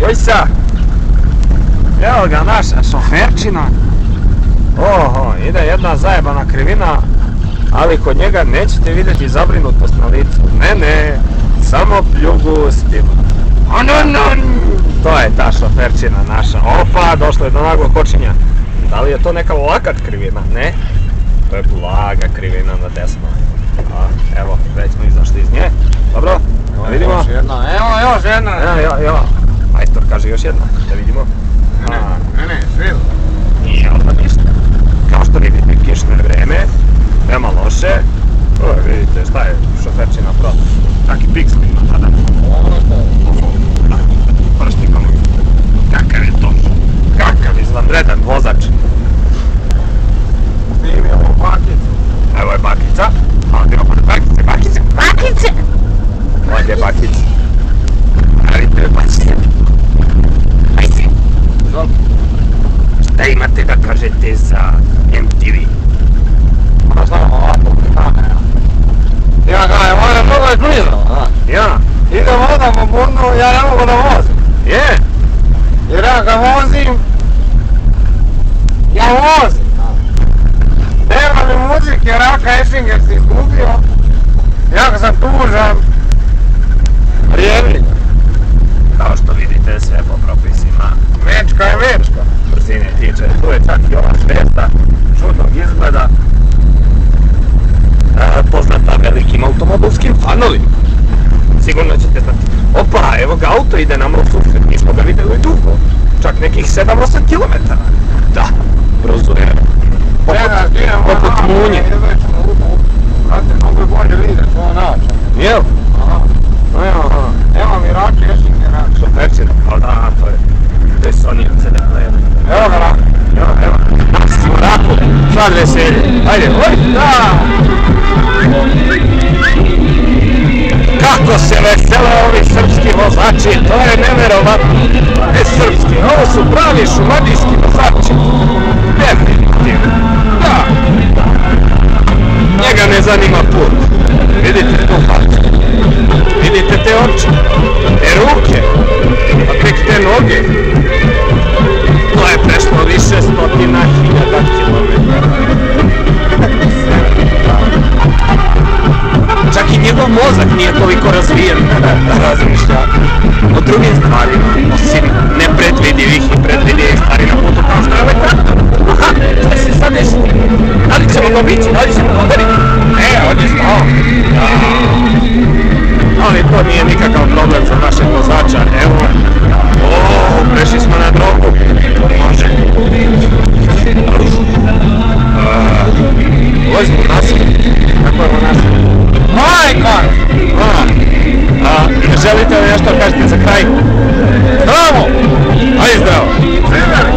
Jojsa! Evo ga naša šoferčina. Oho, ide jedna zajebana krivina, ali kod njega nećete vidjeti zabrinutost na licu. Ne, samo pljugu stima. To je ta šoferčina naša. Opa, došlo je do naglog kočenja. Da li je to neka lakat krivina? Ne. To je blaga krivina na desno. Evo, već smo izašli iz nje. Dobro, da vidimo. Evo još jedna. Evo. Majstor kaže još jedna, da vidimo. Ne, sviđa. Nije odmah ništa. Kao što vidite, kišno je vreme, nema loše. Vidite šta je šoferčina pro. Taki piks mi ima tada. Pršnikom. Kakav je to? Kakav izvanredan vozač. Snimi ovo bakicu. Evo je bakica. Ovdje opet bakice. Ovdje bakice. Ali to je bakice. Ajde. Šta imate da kažete za MTV? Ono samo ovako, kamera. Ja kažem, ovo je mnogo je blizu. Ja? Idem odam u burnu, ja ne mogu da vozim. Je? Jer ja kad vozim, ja vozim. Nema mi muzike, Raka Eschinger si izgubio. Ja kad sam tužan, prijevljenja. Kao što vidite, sve po propisima. Mečka je mečka. Brzine tiče, tu je čak i ova švesta čudnog izgleda. Poznata velikim automobilskim fanovima. Sigurno ćete znati. Opa, evo ga, auto ide nam u susret, mi smo ga vidjeli dugo. Čak nekih 7-8 km. Da, brzo je. Poput munje. Znate, mogu je bolje vidjeti svoj način. Jel? Evo mi Raka Eschingera. Šoferčina, ali da, to je Sony od CD player. Evo ga Raka. Evo. Nasimo Raku, sad veselje. Ajde, da! Kako se vesele ovi srpski vozači, to je neverovatno. Ne srpski, ovo su pravi šumadijski vozači. Definitivno. Da. Njega ne zanima put. Vidite tu facu. Vidite te oči. Te ruke. A tek te noge. To je prešlo više stotina hiljada kilometara. Čak i njegov mozak nije toliko razvijen da razmišlja o drugim stvarima, osim nepredvidivih i predvidivih stvari na putu kao što je ovaj traktor. Aha, šta se sad desi? Da li ćemo ga obići? Da li ćemo ga udariti? On je stao. Ali to nije nikakav problem za našeg vozača. Evo, prešli smo na drogu. Može. Vozimo nasilje. Kako je ovo nasilje? Majkar! Želite li nešto kažete za kraj? Bravo! Ajde zdravo! Sever!